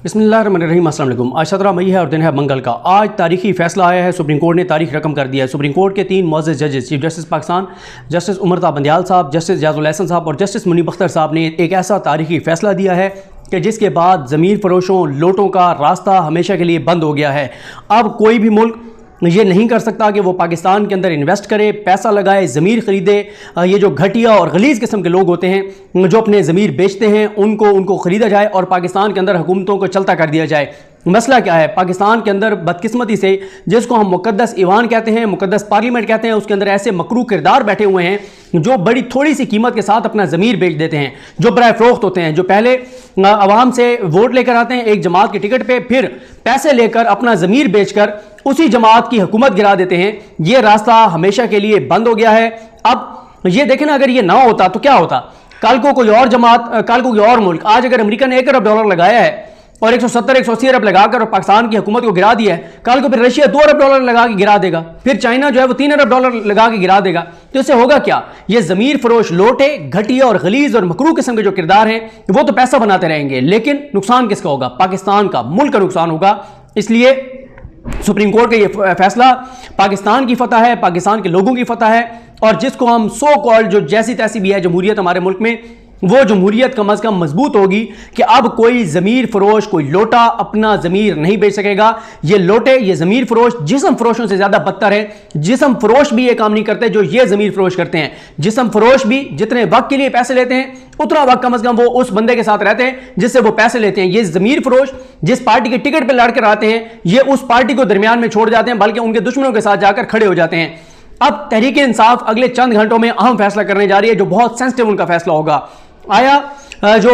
बिस्मिल्लाहिर्रहमानिर्रहीम। अस्सलाम वालेकुम। आज 17 मई है और दिन है मंगल का। आज तारीखी फैसला आया है, सुप्रीम कोर्ट ने तारीख रकम कर दिया है। सुप्रीम कोर्ट के 3 मुअज़्ज़ज़ जजेस, chief justice Pakistan justice Umar Bandial साहब, जस्टिस जाजुल एहसन साहब और जस्टिस मुनीब अख्तर साहब ने एक ऐसा तारीखी फैसला दिया है कि जिसके बाद ज़मीर फरोशों लोटों का रास्ता हमेशा के लिए बंद हो गया है। अब कोई भी मुल्क ये नहीं कर सकता कि वो पाकिस्तान के अंदर इन्वेस्ट करे, पैसा लगाए, ज़मीर ख़रीदे। ये जो घटिया और गलीज़ किस्म के लोग होते हैं जो अपने ज़मीर बेचते हैं, उनको ख़रीदा जाए और पाकिस्तान के अंदर हुकूमतों को चलता कर दिया जाए। मसला क्या है, पाकिस्तान के अंदर बदकिस्मती से जिसको हम मुकद्दस ईवान कहते हैं, मुकद्दस पार्लियामेंट कहते हैं, उसके अंदर ऐसे मकरू किरदार बैठे हुए हैं जो बड़ी थोड़ी सी कीमत के साथ अपना ज़मीर बेच देते हैं, जो बराए फ़रोख्त होते हैं, जो पहले आवाम से वोट लेकर आते हैं एक जमात के टिकट पे, फिर पैसे लेकर अपना ज़मीर बेचकर उसी जमात की हुकूमत गिरा देते हैं। ये रास्ता हमेशा के लिए बंद हो गया है। अब ये देखें ना, अगर ये ना होता तो क्या होता? कल को कोई और जमात, कल को कोई और मुल्क, आज अगर अमेरिका ने $1 अरब लगाया है और 170-180 अरब लगाकर पाकिस्तान की हुकूमत को गिरा दिया है, कल को फिर रशिया $2 अरब लगा के गिरा देगा, फिर चाइना जो है वो $3 अरब लगा के गिरा देगा, तो इससे होगा क्या? ये ज़मीर फरोश लोटे, घटिया और गलीज और मकरू किस्म के जो किरदार हैं वो तो पैसा बनाते रहेंगे, लेकिन नुकसान किसका होगा? पाकिस्तान का, मुल्क का नुकसान होगा। इसलिए सुप्रीम कोर्ट का ये फैसला पाकिस्तान की फतह है, पाकिस्तान के लोगों की फतह है। और जिसको हम सो कॉल्ड जो जैसी तैसी भी है जमहूरियत हमारे मुल्क में, वो जमहूरियत कम अज़ कम मजबूत होगी कि अब कोई ज़मीर फरोश, कोई लोटा अपना ज़मीर नहीं बेच सकेगा। ये लोटे, ये ज़मीर फरोश जिस्म फरोशों से ज़्यादा बदतर है। जिस्म फरोश भी ये काम नहीं करते जो ये ज़मीर फरोश करते हैं। जिस्म फरोश भी जितने वक्त के लिए पैसे लेते हैं उतना वक्त कम अज़ कम वो उस बंदे के साथ रहते हैं जिससे वो पैसे लेते हैं। ये ज़मीर फरोश जिस पार्टी के टिकट पर लड़कर आते हैं, ये उस पार्टी को दरमियान में छोड़ जाते हैं, बल्कि उनके दुश्मनों के साथ जाकर खड़े हो जाते हैं। अब तहरीक इंसाफ अगले चंद घंटों में अहम फैसला करने जा रही है जो बहुत सेंसिटिव उनका फैसला होगा। आया जो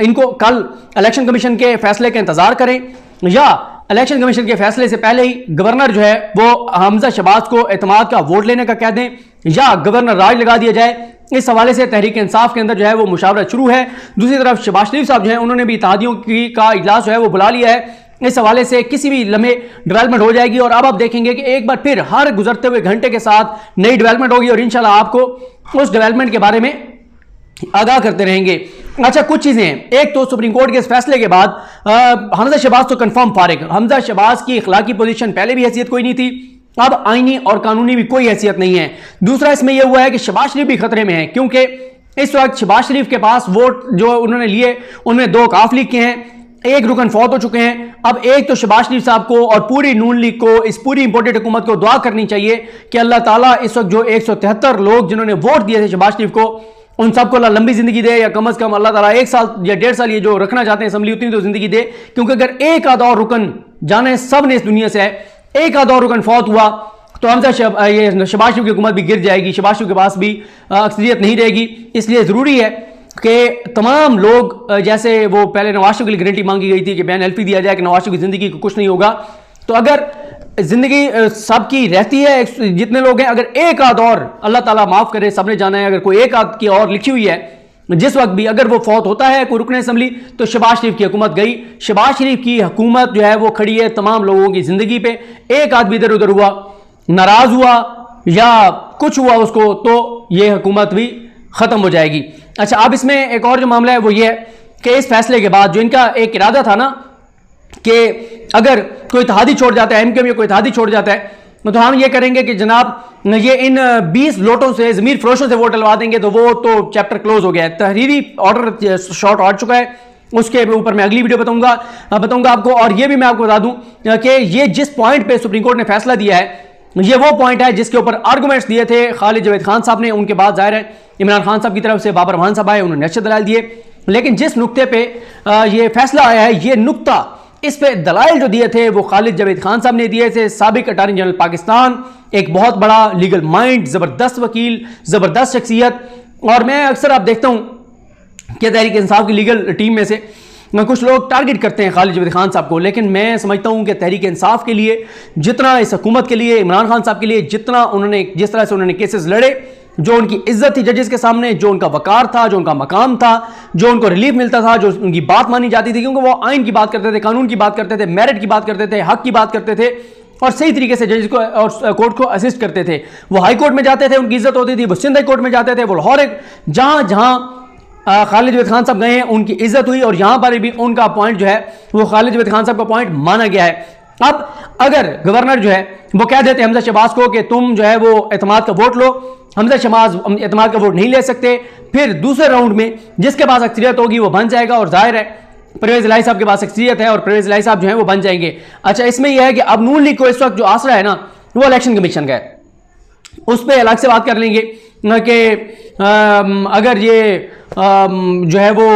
इनको कल इलेक्शन कमीशन के फैसले का इंतजार करें या इलेक्शन कमीशन के फैसले से पहले ही गवर्नर जो है वो हमजा शहबाज को एतमाद का वोट लेने का कह दें या गवर्नर राज लगा दिया जाए। इस हवाले से तहरीक इंसाफ के अंदर जो है वो मुशावरत शुरू है। दूसरी तरफ शहबाज शरीफ साहब जो है उन्होंने भी इत्तेहादियों का इजलास जो है वो बुला लिया है। इस हवाले से किसी भी लम्हे डेवलपमेंट हो जाएगी और अब आप देखेंगे कि एक बार फिर हर गुजरते हुए घंटे के साथ नई डेवलपमेंट होगी और इंशाल्लाह आपको उस डेवलपमेंट के बारे में आगाह करते रहेंगे। अच्छा, कुछ चीजें हैं। एक तो सुप्रीम कोर्ट के इस फैसले के बाद हमजा शहबाज तो कंफर्म फारिग। हमजा शहबाज की इखलाकी पोजीशन पहले भी हैसियत कोई नहीं थी, अब आईनी और कानूनी भी कोई हैसियत नहीं है। दूसरा इसमें यह हुआ है कि शहबाज शरीफ भी खतरे में है, क्योंकि इस वक्त शहबाज शरीफ के पास वोट जो उन्होंने लिए उनमें 2 काफ लीग के हैं, 1 रुकन फौत हो चुके हैं। अब एक तो शहबाज शरीफ साहब को और पूरी नून लीग को, इस पूरी इंपोर्टेड हुकूमत को दुआ करनी चाहिए कि अल्लाह ताला इस वक्त जो 173 लोग जिन्होंने वोट दिए थे शहबाज शरीफ को, उन सबको अल्लाह लंबी जिंदगी दे, या कम अज कम अल्लाह ताला 1 साल या 1.5 साल ये जो रखना चाहते हैं असम्बली उतनी तो जिंदगी दे। क्योंकि अगर एक आध और रुकन, जाने सब ने इस दुनिया से है, एक आध और रुकन फौत हुआ तो हमजा शहबाज शरीफ की हुकूमत भी गिर जाएगी, शहबाज शरीफ के पास भी अक्सरियत नहीं रहेगी। इसलिए ज़रूरी है कि तमाम लोग, जैसे वो पहले नवाज शरीफ के लिए गारंटी मांगी गई थी कि बैन एल्फी दिया जाए कि नवाज शरीफ की ज़िंदगी को कुछ नहीं होगा, तो अगर ज़िंदगी सबकी रहती है, जितने लोग हैं, अगर एक आध और, अल्लाह ताला माफ़ करे, सबने जाना है, अगर कोई एक आध की और लिखी हुई है जिस वक्त भी, अगर वो फौत होता है कोई रुकने असम्बली, तो शहबाज शरीफ की हुकूमत गई। शहबाज शरीफ की हुकूमत जो है वो खड़ी है तमाम लोगों की ज़िंदगी पे। एक आदमी इधर उधर हुआ, नाराज़ हुआ या कुछ हुआ उसको, तो ये हुकूमत भी ख़त्म हो जाएगी। अच्छा, अब इसमें एक और जो मामला है वो ये है कि इस फैसले के बाद जो इनका एक इरादा था ना कि अगर कोई इत्तेहादी छोड़ जाता है, एमक्यूएम या कोई इत्तेहादी छोड़ जाता है, तो हम ये करेंगे कि जनाब ये इन 20 लोटों से, ज़मीर फरोशों से वोट डलवा देंगे, तो वो तो चैप्टर क्लोज हो गया है। तहरीरी ऑर्डर शॉर्ट आ चुका है, उसके ऊपर मैं अगली वीडियो बताऊंगा आपको। और ये भी मैं आपको बता दूं कि ये जिस पॉइंट पे सुप्रीम कोर्ट ने फैसला दिया है, ये वो पॉइंट है जिसके ऊपर आर्गूमेंट्स दिए थे खालिद जावेद खान साहब ने। उनके बाद जाहिर है इमरान खान साहब की तरफ से बाबर रहमान साहब आए, उन्होंने अच्छे दलाल दिए, लेकिन जिस नुक्ते पे ये फैसला आया है, ये नुक्ता, इस पे दलाइल जो दिए थे वो खालिद जावेद खान साहब ने दिए थे, साबिक अटॉर्नी जनरल पाकिस्तान, एक बहुत बड़ा लीगल माइंड, जबरदस्त वकील, जबरदस्त शख्सियत। और मैं अक्सर आप देखता हूं कि तहरीक इंसाफ की लीगल टीम में से कुछ लोग टारगेट करते हैं खालिद जावेद खान साहब को, लेकिन मैं समझता हूं कि तहरीक इंसाफ के लिए जितना, इस हुकूमत के लिए, इमरान खान साहब के लिए जितना उन्होंने, जिस तरह से उन्होंने केसेस लड़े, जो उनकी इज्जत थी जजेस के सामने, जो उनका वकार था, जो उनका मकाम था, जो उनको रिलीफ मिलता था, जो उनकी बात मानी जाती थी, क्योंकि वो आइन की बात करते थे, कानून की बात करते थे, मेरिट की बात करते थे, हक की बात करते थे और सही तरीके से जजेस को और कोर्ट को असिस्ट करते थे। वो हाई कोर्ट में जाते थे, उनकी इज्जत होती थी, वो सिंध हाई कोर्ट में जाते थे, वो लाहौर, जहां जहां खालिद जवेद खान साहब गए हैं, उनकी इज्जत हुई और यहां पर भी उनका पॉइंट जो है वो खालिद जवेद खान साहब का पॉइंट माना गया है। अब अगर गवर्नर जो है वो कह देते हमजा शहबाज को कि तुम जो है वो एतमाद का वोट लो, हमजा शहबाज एतमाद का वोट नहीं ले सकते, फिर दूसरे राउंड में जिसके पास अक्सरियत होगी वो बन जाएगा, और जाहिर है परवेज इलाही साहब के पास अक्सरियत है और परवेज इलाही साहब जो है वो बन जाएंगे। अच्छा, इसमें यह है कि अब नून लीग को इस वक्त जो आसरा है ना वो इलेक्शन कमीशन का है, उस पर अलग से बात कर लेंगे कि अगर ये जो है वो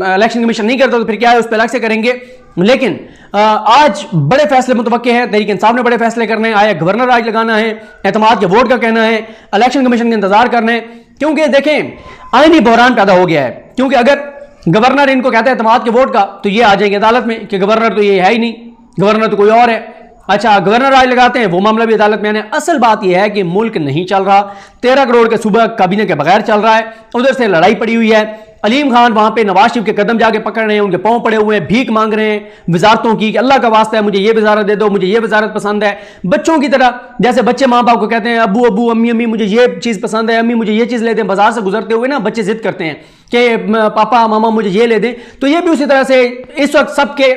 इलेक्शन कमीशन नहीं करता तो फिर क्या है, उस पर अलग से करेंगे। लेकिन आज बड़े फैसले मुतवक्के हैं, तहरीक इंसाफ ने बड़े फैसले करने हैं, आया गवर्नर आज लगाना है, एतमाद के वोट का कहना है, इलेक्शन कमीशन का इंतजार करना है, क्योंकि देखें आईनी बहरान पैदा हो गया है। क्योंकि अगर गवर्नर इनको कहता है एतमाद के वोट का तो ये आ जाएंगे अदालत में कि गवर्नर तो ये है ही नहीं, गवर्नर तो कोई और है। अच्छा, गवर्नर राज लगाते हैं, वो मामला भी अदालत में आने। असल बात यह है कि मुल्क नहीं चल रहा, 13 करोड़ के सूबा काबीना के बगैर चल रहा है, उधर से लड़ाई पड़ी हुई है। अलीम खान वहां पे नवाज शरीफ के कदम जाके पकड़ रहे हैं, उनके पांव पड़े हुए हैं, भीख मांग रहे हैं वजारतों की कि अल्लाह का वास्ता है मुझे ये वजारत दे दो, मुझे ये वजारत पसंद है। बच्चों की तरह जैसे बच्चे माँ बाप को कहते हैं अबू अबू अम्मी अम्मी मुझे ये चीज़ पसंद है, अम्मी मुझे ये चीज़ ले दें, बाजार से गुजरते हुए ना बच्चे जिद करते हैं कि पापा मामा मुझे ये ले दें। तो ये भी उसी तरह से इस वक्त सबके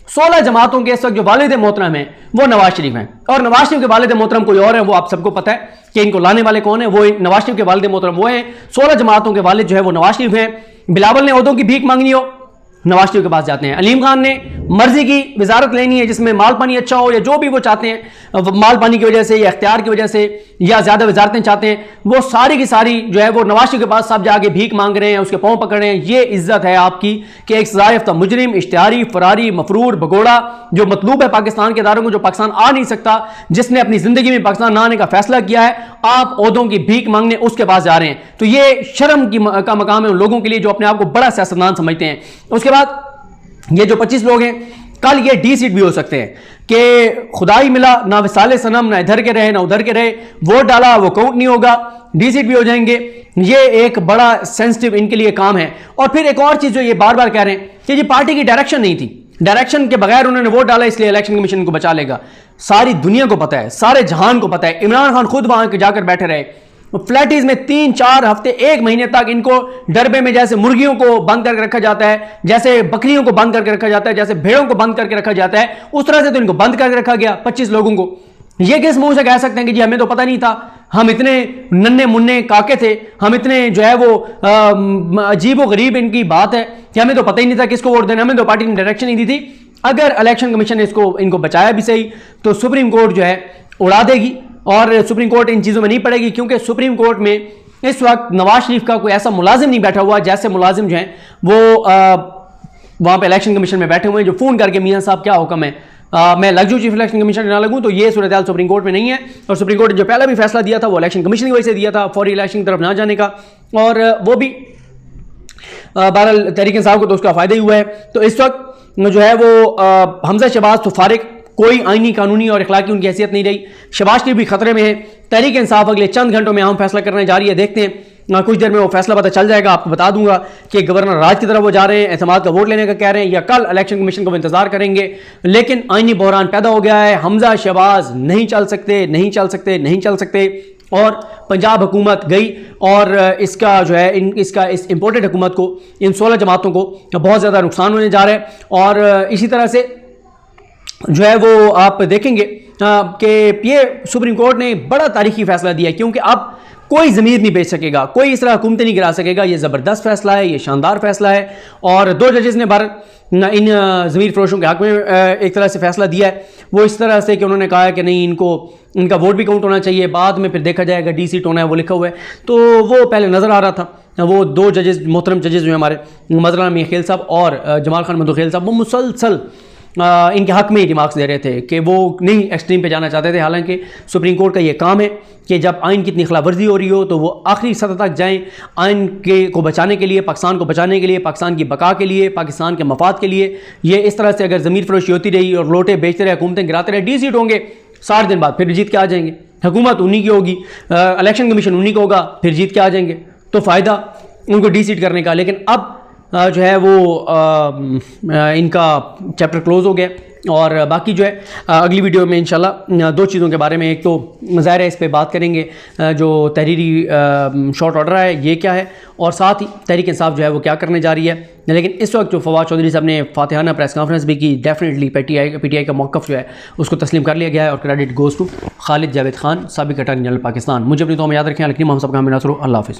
16 जमातों के इस वक्त जो वालिद मोहतरम हैं वो नवाज शरीफ हैं, और नवाज शरीफ के वालिद मोहतरम कोई और है, वो आप सबको पता है कि इनको लाने वाले कौन है, वो नवाज शरीफ के वालिद मोहतरम वो हैं। 16 जमातों के वालिद जो है वो नवाज शरीफ हैं। बिलावल ने ओहदों की भीख मांगनी हो नवाज शरीफ के पास जाते हैं। अलीम खान ने मर्जी की वजारत लेनी है जिसमें माल पानी अच्छा हो या जो भी वो चाहते हैं, माल पानी की वजह से या इख्तियार की वजह से या ज्यादा वजारतें चाहते हैं, वो सारी की सारी जो है वो नवाज शरीफ के पास सब जाके भीख मांग रहे हैं, उसके पांव पकड़ रहे हैं। ये इज्जत है आपकी कि एक सजा याफ्ता मुजरिम, इश्तिहारी, फरारी, मफरूर, भगोड़ा जो मतलूब है पाकिस्तान के इदारों को, जो पाकिस्तान आ नहीं सकता, जिसने अपनी जिंदगी में पाकिस्तान ना आने का फैसला किया है, आप ओहदों की भीख मांगने उसके पास जा रहे हैं। तो ये शर्म का मकाम है उन लोगों के लिए जो अपने आप को बड़ा सियासतदान समझते हैं। उसके बाद ये जो 25 लोग हैं, कल ये डी सीट भी हो सकते हैं कि खुदाई मिला ना विसाले सनम, ना इधर के रहे ना उधर के रहे, वोट डाला वो काउंट नहीं होगा, डी सीट भी हो जाएंगे। ये एक बड़ा सेंसिटिव इनके लिए काम है। और फिर एक और चीज जो ये बार बार कह रहे हैं कि ये पार्टी की डायरेक्शन नहीं थी, डायरेक्शन के बगैर उन्होंने वोट डाला इसलिए इलेक्शन कमीशन को बचा लेगा। सारी दुनिया को पता है, सारे जहान को पता है, इमरान खान खुद वहां जाकर बैठे रहे फ्लैटीज में 3-4 हफ्ते 1 महीने तक इनको डरबे में जैसे मुर्गियों को बंद करके रखा जाता है, जैसे बकरियों को बंद करके रखा जाता है, जैसे भेड़ों को बंद करके रखा जाता है, उस तरह से तो इनको बंद करके रखा गया 25 लोगों को। ये किस मुंह से कह सकते हैं कि जी हमें तो पता नहीं था, हम इतने नन्हे मुन्ने काके थे, हम इतने जो है वो अजीब व गरीब इनकी बात है कि हमें तो पता ही नहीं था किसको वोट देना, हमें तो पार्टी ने डायरेक्शन नहीं दी थी। अगर इलेक्शन कमीशन ने इनको बचाया भी सही तो सुप्रीम कोर्ट जो है उड़ा देगी और सुप्रीम कोर्ट इन चीज़ों में नहीं पड़ेगी, क्योंकि सुप्रीम कोर्ट में इस वक्त नवाज शरीफ का कोई ऐसा मुलाजिम नहीं बैठा हुआ जैसे मुलाजिम जो हैं वो वहाँ पे इलेक्शन कमीशन में बैठे हुए हैं जो फ़ोन करके मियाँ साहब क्या हुक्म है, मैं लग जाऊँ चीफ इलेक्शन कमीशन ना लगूँ। तो ये सूरत हाल सुप्रीम कोर्ट में नहीं है, और सुप्रीम कोर्ट ने जो पहला भी फैसला दिया था वो इलेक्शन कमीशन की वजह से दिया था, फौरी इलेक्शन की तरफ ना जाने का, और वो भी बहरहाल तहरीक इंसाफ को तो उसका फ़ायदा ही हुआ है। तो इस वक्त जो है वो हमजा शहबाज तो फारिग, कोई आईनी कानूनी और इखलाकी उनकी हैसियत नहीं रही। शहबाज शरीफ भी खतरे में है। तहरीक इंसाफ अगले चंद घंटों में अहम फैसला करने जा रही है, देखते हैं कुछ देर में वो फैसला पता चल जाएगा। आपको बता दूंगा कि गवर्नर राज की तरफ वो जा रहे हैं, एतमाद का वोट लेने का कह रहे हैं, या कल इलेक्शन कमीशन को इंतजार करेंगे। लेकिन आईनी बहरान पैदा हो गया है, हमजा शहबाज नहीं चल सकते, नहीं चल सकते, नहीं चल सकते। और पंजाब हुकूमत गई और इसका जो है इस इम्पोर्टेड हुकूमत को, इन 16 जमातों को बहुत ज़्यादा नुकसान होने जा रहा है। और इसी तरह से जो है वो आप देखेंगे कि ये सुप्रीम कोर्ट ने बड़ा तारीखी फैसला दिया है, क्योंकि अब कोई ज़मीर नहीं बेच सकेगा, कोई इस तरह हुकूमतें नहीं गिरा सकेगा। ये ज़बरदस्त फैसला है, ये शानदार फैसला है। और 2 जजेस ने इन ज़मीर फरोशों के हक़ में एक तरह से फैसला दिया है, वो इस तरह से कि उन्होंने कहा है कि नहीं, इनका वोट भी काउंट होना चाहिए, बाद में फिर देखा जाएगा, डी सीट होना है वो लिखा हुआ है। तो वो पहले नज़र आ रहा था, वो 2 जजेस मोहतरम जजेस जो हैं हमारे मजरा मियां खेल साहब और जमाल खान मधु खेल साहब, वो मुसलसल इनके हक़ में ही रिमार्क्स दे रहे थे कि वो नहीं एक्सट्रीम पे जाना चाहते थे। हालांकि सुप्रीम कोर्ट का ये काम है कि जब आइन की इतनी खिलाफवर्जी हो रही हो तो वो आखिरी सतह तक जाएं, आइन को बचाने के लिए, पाकिस्तान को बचाने के लिए, पाकिस्तान की बका के लिए, पाकिस्तान के मफाद के लिए। ये इस तरह से अगर ज़मीर फरोशी होती रही और लोटे बेचते रहे, हुकूमतें गिराते रहे, डी सीट होंगे, 60 दिन बाद फिर जीत के आ जाएंगे, हुकूमत उन्हीं की होगी, इलेक्शन कमीशन उन्हीं का होगा, फिर जीत के आ जाएंगे, तो फ़ायदा उनको डी सीट करने का। लेकिन अब जो है वो इनका चैप्टर क्लोज हो गया, और बाकी जो है अगली वीडियो में इंशाल्लाह दो चीज़ों के बारे में, एक तो ज़ाहिर है इस पे बात करेंगे जो तहरीरी शॉर्ट ऑर्डर है ये क्या है, और साथ ही तहरीक इंसाफ जो है वो क्या करने जा रही है। लेकिन इस वक्त जो फवाद चौधरी साहब ने फातिहाना प्रेस कॉन्फ्रेंस भी की, डेफिनेटली पीटीआई का मौक़िफ़ जो है उसको तस्लीम कर लिया गया है, और credit goes to Khalid Javed Khan, साबिक़ अटॉर्नी जनरल पाकिस्तान। मुझे अपनी दुआ में याद रखें। अलकरीम हम सब का अल्लाह हाफ़िज़।